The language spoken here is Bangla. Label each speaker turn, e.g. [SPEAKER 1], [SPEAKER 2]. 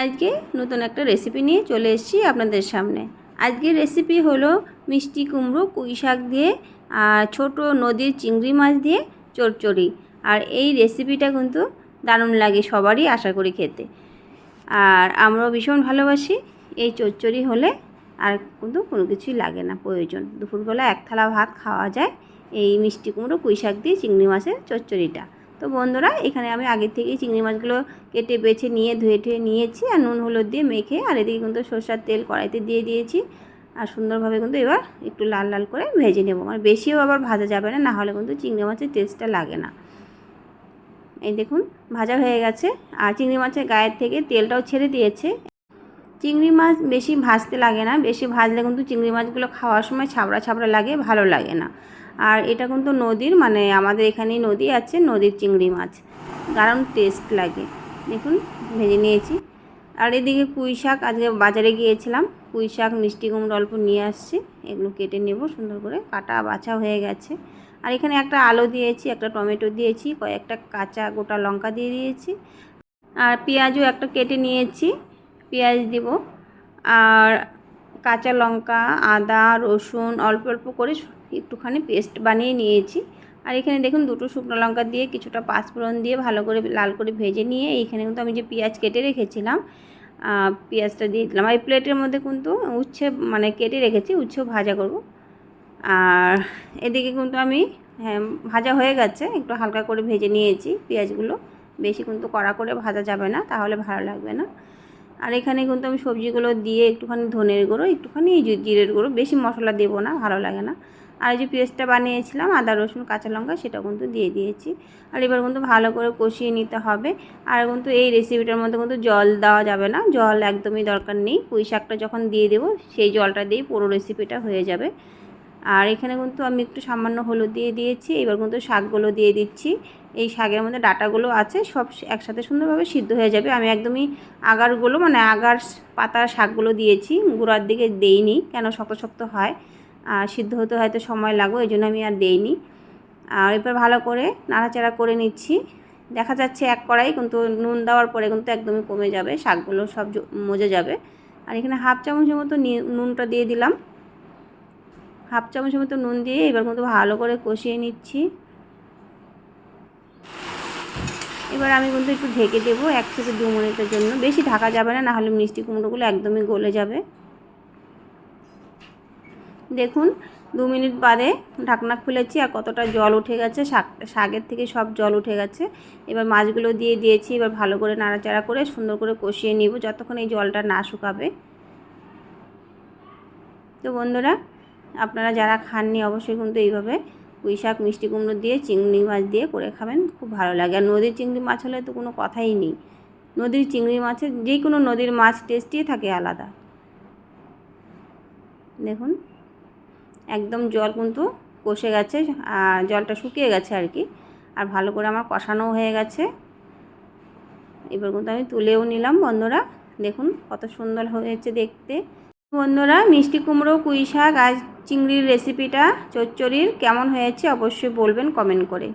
[SPEAKER 1] আজকে নতুন একটা রেসিপি নিয়ে চলে এসেছি আপনাদের সামনে। আজকের রেসিপি হলো মিষ্টি কুমড়ো পুঁই শাক দিয়ে আর ছোটো নদীর চিংড়ি মাছ দিয়ে চচ্চড়ি। আর এই রেসিপিটা কিন্তু দারুণ লাগে সবারই, আশা করি খেতে। আর আমরাও ভীষণ ভালোবাসি। এই চচ্চড়ি হলে আর কিন্তু কোনো কিছুই লাগে না প্রয়োজন। দুপুরবেলা এক থালা ভাত খাওয়া যায় এই মিষ্টি কুমড়ো পুঁই শাক দিয়ে চিংড়ি মাছের চচ্চড়িটা। তো বন্ধুরা, এখানে আমি আগে থেকেই চিংড়ি মাছগুলো কেটে বেছে নিয়ে ধুয়ে টুয়ে নিয়েছি আর নুন হলুদ দিয়ে মেখে, আর এদিকে কিন্তু সরষের তেল কড়াইতে দিয়ে দিয়েছি। আর সুন্দরভাবে কিন্তু এবার একটু লাল লাল করে ভেজে নেব। মানে বেশিও আবার ভাজা যাবে না, না হলে কিন্তু চিংড়ি মাছের টেস্টটা লাগে না। এই দেখুন ভাজা হয়ে গেছে আর চিংড়ি মাছের গায়ের থেকে তেলটাও ছেড়ে দিয়েছে। চিংড়ি মাছ বেশি ভাজতে লাগে না, বেশি ভাজলে কিন্তু চিংড়ি মাছগুলো খাওয়ার সময় ছাবড়া ছাবড়া লাগে, ভালো লাগে না। আর এটা কিন্তু নদীর, মানে আমাদের এখানেই নদী আছে, নদীর চিংড়ি মাছ, দারুণ টেস্ট লাগে। দেখুন ভেজে নিয়েছি। আর এদিকে পুঁই শাক, আজকে বাজারে গিয়েছিলাম, পুঁই শাক মিষ্টি কুমড়ো অল্প নিয়ে আসছি, এগুলো কেটে নেব। সুন্দর করে কাটা বাছা হয়ে গেছে। আর এখানে একটা আলু দিয়েছি, একটা টমেটো দিয়েছি, কয়েকটা কাঁচা গোটা লঙ্কা দিয়ে দিয়েছি, আর পেঁয়াজও একটা কেটে নিয়েছি, পেঁয়াজ দেব। আর কাঁচা লঙ্কা, আদা, রসুন অল্প অল্প করে একটুখানি পেস্ট বানিয়ে নিয়েছি। আর এখানে দেখুন দুটো শুকনো লঙ্কা দিয়ে কিছুটা পাঁচফোড়ন দিয়ে ভালো করে লাল করে ভেজে নিয়ে এইখানে কিন্তু আমি যে পেঁয়াজ কেটে রেখেছিলাম, পেঁয়াজটা দিয়ে দিলাম। আর এই প্লেটের মধ্যে কিন্তু উচ্ছে মানে কেটে রেখেছি, উচ্ছেও ভাজা করব। আর এদিকে কিন্তু আমি ভাজা হয়ে গেছে, একটু হালকা করে ভেজে নিয়েছি পেঁয়াজগুলো, বেশি কিন্তু কড়া করে ভাজা যাবে না, তাহলে ভালো লাগবে না। আর এখানে কিন্তু আমি সবজিগুলো দিয়ে একটুখানি ধনের গুঁড়ো, একটুখানি জিরের গুঁড়ো, বেশি মশলা দেবো না, ভালো লাগে না। আর এই যে পেস্টটা বানিয়েছিলাম আদা রসুন কাঁচা লঙ্কা, সেটা কিন্তু দিয়ে দিয়েছি। আর এবার কিন্তু ভালো করে কষিয়ে নিতে হবে। আর কিন্তু এই রেসিপিটার মধ্যে কিন্তু জল দেওয়া যাবে না, জল একদমই দরকার নেই। পুঁই শাকটা যখন দিয়ে দেবো সেই জলটা দিয়েই পুরো রেসিপিটা হয়ে যাবে। আর এখানে কিন্তু আমি একটু সামান্য হলুদ দিয়ে দিয়েছি। এবার কিন্তু শাকগুলো দিয়ে দিচ্ছি। এই শাকের মধ্যে ডাঁটাগুলো আছে, সব একসাথে সুন্দরভাবে সিদ্ধ হয়ে যাবে। আমি একদমই আগারগুলো, মানে আগার পাতার শাকগুলো দিয়েছি, গুঁড়ার দিকে দেইনি, কেন শক্ত শক্ত হয় আর সিদ্ধ হতে হয়তো সময় লাগবে, এই জন্য আমি আর দেইনি। আর এবার ভালো করে নাড়াচাড়া করে নিচ্ছি। দেখা যাচ্ছে এক কড়াই, কিন্তু নুন দেওয়ার পরে কিন্তু একদমই কমে যাবে, শাকগুলো সব মজে যাবে। আর এখানে হাফ চামচের মতো নুনটা দিয়ে দিলাম, হাফ চামচের মতো নুন দিয়ে এবার কিন্তু ভালো করে কষিয়ে নিচ্ছি। এবার আমি কিন্তু একটু ঢেকে দেবো 1 থেকে 2 মিনিটের জন্য, বেশি ঢাকা যাবে না, নাহলে মিষ্টি কুমড়োগুলো একদমই গলে যাবে। দেখুন 2 মিনিট বাদে ঢাকনা খুলেছি আর কতটা জল উঠে গেছে, শাকের থেকে সব জল উঠে গেছে। এবার মাছগুলো দিয়ে দিয়েছি, এবার ভালো করে নাড়াচাড়া করে সুন্দর করে কষিয়ে নিব যতক্ষণ এই জলটা না শুকাবে। তো বন্ধুরা, আপনারা যারা খাননি অবশ্যই কিন্তু এইভাবে পুঁই শাক মিষ্টি কুমড়ো দিয়ে চিংড়ি মাছ দিয়ে করে খাবেন, খুব ভালো লাগে। আর নদীর চিংড়ি মাছ হলে তো কোনো কথাই নেই, নদীর চিংড়ি মাছের যে কোনো নদীর মাছ টেস্টই থাকে আলাদা। দেখুন একদম জল কিন্তু কষে গেছে, আর জলটা শুকিয়ে গেছে আর কি। আর ভালো করে আমার কষানো হয়ে গেছে। এবার কিন্তু আমি তুলেও নিলাম। বন্ধুরা দেখুন কত সুন্দর হয়েছে দেখতে। বন্ধুরা, মিষ্টি কুমড়ো পুঁই শাক আর চিংড়ির রেসিপিটা চচ্চড়ির কেমন হয়েছে অবশ্যই বলবেন কমেন্ট করে।